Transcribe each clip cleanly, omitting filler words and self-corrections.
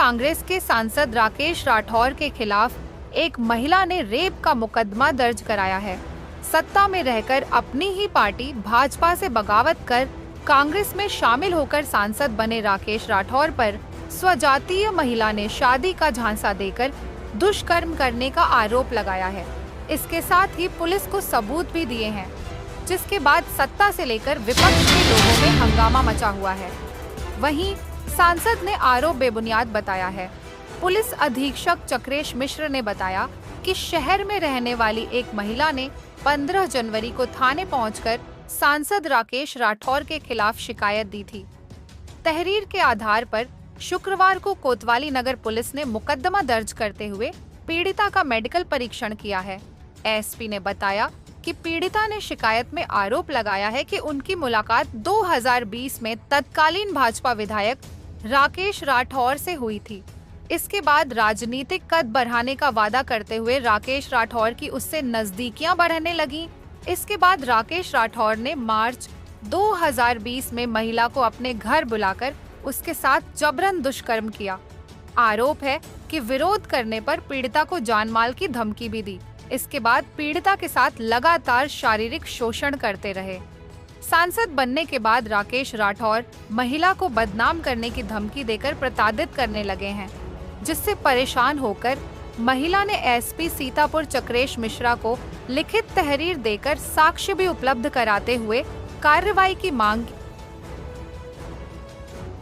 कांग्रेस के सांसद राकेश राठौर के खिलाफ एक महिला ने रेप का मुकदमा दर्ज कराया है। सत्ता में रहकर अपनी ही पार्टी भाजपा से बगावत कर कांग्रेस में शामिल होकर सांसद बने राकेश राठौर पर स्वजातीय महिला ने शादी का झांसा देकर दुष्कर्म करने का आरोप लगाया है। इसके साथ ही पुलिस को सबूत भी दिए हैं, जिसके बाद सत्ता से लेकर विपक्ष के लोगों में हंगामा मचा हुआ है। वहीं सांसद ने आरोप बेबुनियाद बताया है। पुलिस अधीक्षक चक्रेश मिश्र ने बताया कि शहर में रहने वाली एक महिला ने 15 जनवरी को थाने पहुंचकर सांसद राकेश राठौर के खिलाफ शिकायत दी थी। तहरीर के आधार पर शुक्रवार को कोतवाली नगर पुलिस ने मुकदमा दर्ज करते हुए पीड़िता का मेडिकल परीक्षण किया है। एसपी ने बताया कि पीड़िता ने शिकायत में आरोप लगाया है कि उनकी मुलाकात 2020 में तत्कालीन भाजपा विधायक राकेश राठौर से हुई थी। इसके बाद राजनीतिक कद बढ़ाने का वादा करते हुए राकेश राठौर की उससे नजदीकियां बढ़ने लगी। इसके बाद राकेश राठौर ने मार्च 2020 में महिला को अपने घर बुलाकर उसके साथ जबरन दुष्कर्म किया। आरोप है कि विरोध करने पर पीड़िता को जानमाल की धमकी भी दी। इसके बाद पीड़िता के साथ लगातार शारीरिक शोषण करते रहे। सांसद बनने के बाद राकेश राठौर महिला को बदनाम करने की धमकी देकर प्रताड़ित करने लगे हैं, जिससे परेशान होकर महिला ने एसपी सीतापुर चक्रेश मिश्रा को लिखित तहरीर देकर साक्ष्य भी उपलब्ध कराते हुए कार्रवाई की मांग की।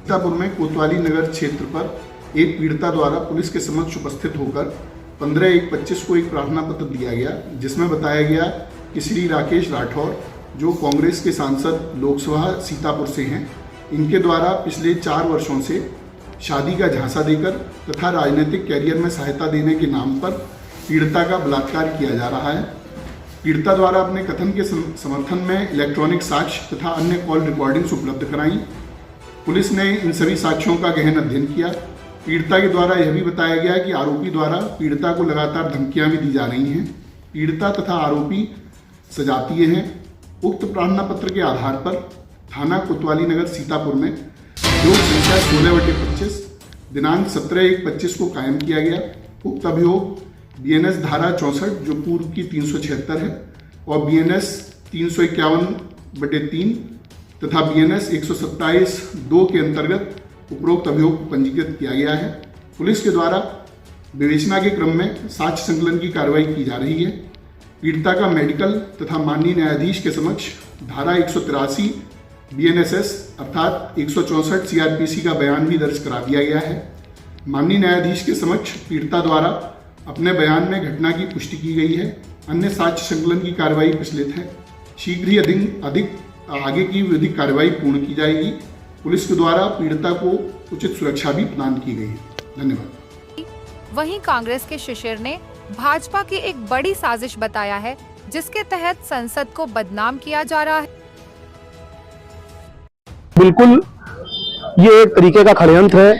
सीतापुर में कोतवाली नगर क्षेत्र पर एक पीड़िता द्वारा पुलिस के समक्ष उपस्थित होकर 15/1/25 को एक प्रार्थना पत्र दिया गया, जिसमें बताया गया कि श्री राकेश राठौर जो कांग्रेस के सांसद लोकसभा सीतापुर से हैं, इनके द्वारा पिछले 4 वर्षों से शादी का झांसा देकर तथा राजनीतिक कैरियर में सहायता देने के नाम पर पीड़िता का बलात्कार किया जा रहा है। पीड़िता द्वारा अपने कथन के समर्थन में इलेक्ट्रॉनिक साक्ष्य तथा अन्य कॉल रिकॉर्डिंग्स उपलब्ध कराई। पुलिस ने इन सभी साक्ष्यों का गहन अध्ययन किया। पीड़िता के द्वारा यह भी बताया गया कि आरोपी द्वारा पीड़िता को लगातार धमकियां भी दी जा रही हैं। पीड़िता तथा आरोपी सजातीय हैं। उक्त प्रार्थना पत्र के आधार पर थाना कोतवाली नगर सीतापुर में अभियोग संख्या 16/25 दिनांक 17/1/25 को कायम किया गया। उक्त अभियोग BNS धारा 64 जो पूर्व की 376 है और BNS 351/3 तथा BNS 127(2) के अंतर्गत उपरोक्त अभियोग को पंजीकृत किया गया है। पुलिस के द्वारा विवेचना के क्रम में साक्ष्य संकलन की कार्रवाई की जा रही है। पीड़िता का मेडिकल तथा माननीय न्यायाधीश के समक्ष धारा 183 BNSS अर्थात 164 CRPC का बयान भी दर्ज करा दिया गया है। माननीय न्यायाधीश के समक्ष पीड़िता द्वारा अपने बयान में घटना की पुष्टि की गई है। अन्य साक्ष्य संकलन की कार्रवाई प्रचलित है। शीघ्र ही अधिक आगे की विधिक कार्रवाई पूर्ण की जाएगी। पुलिस के द्वारा पीड़िता को उचित सुरक्षा भी प्रदान की गई है। धन्यवाद। वहीं कांग्रेस के शिशिर ने भाजपा की एक बड़ी साजिश बताया है, जिसके तहत संसद को बदनाम किया जा रहा है। बिल्कुल ये एक तरीके का षड्यंत्र है।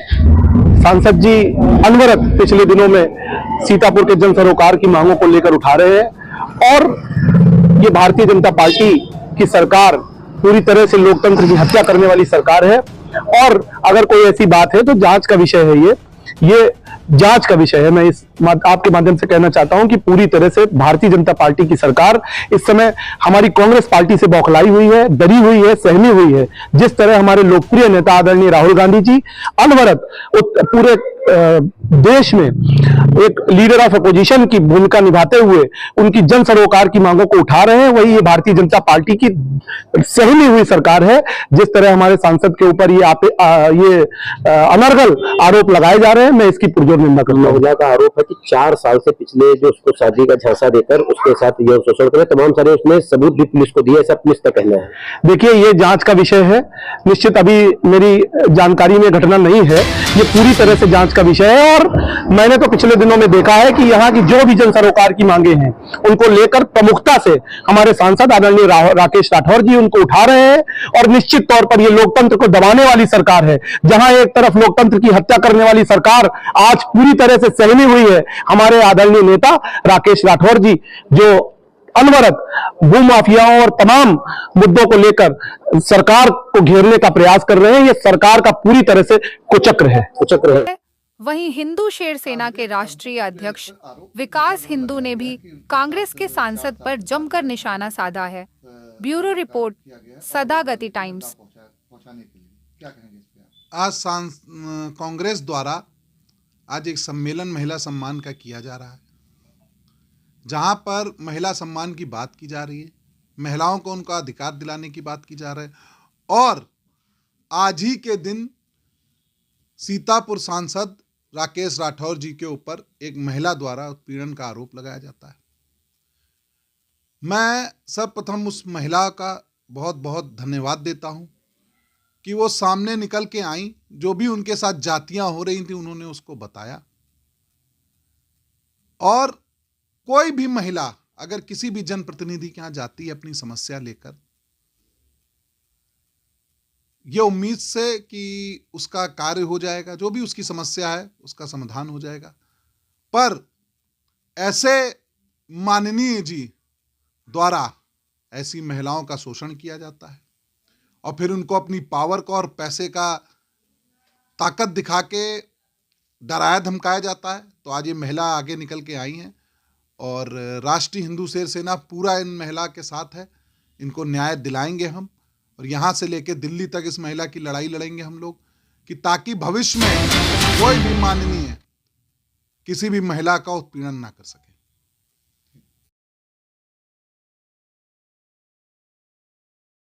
सांसद जी अनवरत पिछले दिनों में सीतापुर के जन सरोकार की मांगों को लेकर उठा रहे हैं और ये भारतीय जनता पार्टी की सरकार पूरी तरह से लोकतंत्र की हत्या करने वाली सरकार है। और अगर कोई ऐसी बात है तो जांच का विषय है। ये जांच का विषय है। मैं इस आपके माध्यम से कहना चाहता हूं कि पूरी तरह से भारतीय जनता पार्टी की सरकार इस समय हमारी कांग्रेस पार्टी से बौखलाई हुई है, डरी हुई है, सहमी हुई है। जिस तरह हमारे लोकप्रिय नेता आदरणीय राहुल गांधी जी अनवरत पूरे देश में एक लीडर ऑफ अपोजिशन की भूमिका निभाते हुए उनकी जन सरोकार की मांगों को उठा रहे हैं, वही ये भारतीय जनता पार्टी की सहमी हुई सरकार है। जिस तरह हमारे सांसद के ऊपर ये अनर्गल आरोप लगाए जा रहे हैं, मैं इसकी पुरजोर निंदा करता हूं। महिला का आरोप है कि 4 साल से पिछले जो उसको शादी का झांसा देकर उसके साथ यौन शोषण करे, तमाम सारे उसने सबूत भी पुलिस को दिए, ऐसा पुलिस का कहना है। देखिए ये जांच का विषय है। निश्चित अभी मेरी जानकारी में घटना नहीं है, ये पूरी तरह से जांच का विषय है। और मैंने तो पिछले दिनों में देखा है कि यहाँ की जो भी जन सरोकार की मांगे हैं उनको लेकर प्रमुखता से हमारे सांसद आदरणीय राकेश राठौर जी उनको उठा रहे हैं। और निश्चित तौर पर ये लोकतंत्र को दबाने वाली सरकार है। जहां एक तरफ लोकतंत्र की हत्या करने वाली सरकार आज पूरी तरह से सहमी हुई है, हमारे आदरणीय नेता राकेश राठौर जी जो अनवरत भूमाफियाओं और तमाम मुद्दों को लेकर सरकार को घेरने का प्रयास कर रहे हैं, ये सरकार का पूरी तरह से कुचक्र है। वहीं हिंदू शेर सेना के राष्ट्रीय अध्यक्ष विकास हिंदू ने भी कांग्रेस के सांसद पर जमकर निशाना साधा है। ब्यूरो रिपोर्ट, सदा गति टाइम्स। आज कांग्रेस द्वारा आज एक सम्मेलन महिला सम्मान का किया जा रहा है, जहां पर महिला सम्मान की बात की जा रही है, महिलाओं को उनका अधिकार दिलाने की बात की जा रही है। और आज ही के दिन सीतापुर सांसद राकेश राठौर जी के ऊपर एक महिला द्वारा उत्पीड़न का आरोप लगाया जाता है। मैं सर्वप्रथम उस महिला का बहुत बहुत धन्यवाद देता हूं कि वो सामने निकल के आई, जो भी उनके साथ जातियां हो रही थी उन्होंने उसको बताया। और कोई भी महिला अगर किसी भी जनप्रतिनिधि के यहां जाती है अपनी समस्या लेकर, ये उम्मीद से कि उसका कार्य हो जाएगा, जो भी उसकी समस्या है उसका समाधान हो जाएगा, पर ऐसे माननीय जी द्वारा ऐसी महिलाओं का शोषण किया जाता है और फिर उनको अपनी पावर का और पैसे का ताकत दिखा के डराया धमकाया जाता है। तो आज ये महिला आगे निकल के आई हैं और राष्ट्रीय हिंदू शेर सेना पूरा इन महिला के साथ है। इनको न्याय दिलाएंगे हम, और यहाँ से लेके दिल्ली तक इस महिला की लड़ाई लड़ेंगे हम लोग, कि ताकि भविष्य में कोई भी माननीय किसी भी महिला का उत्पीड़न ना कर सके।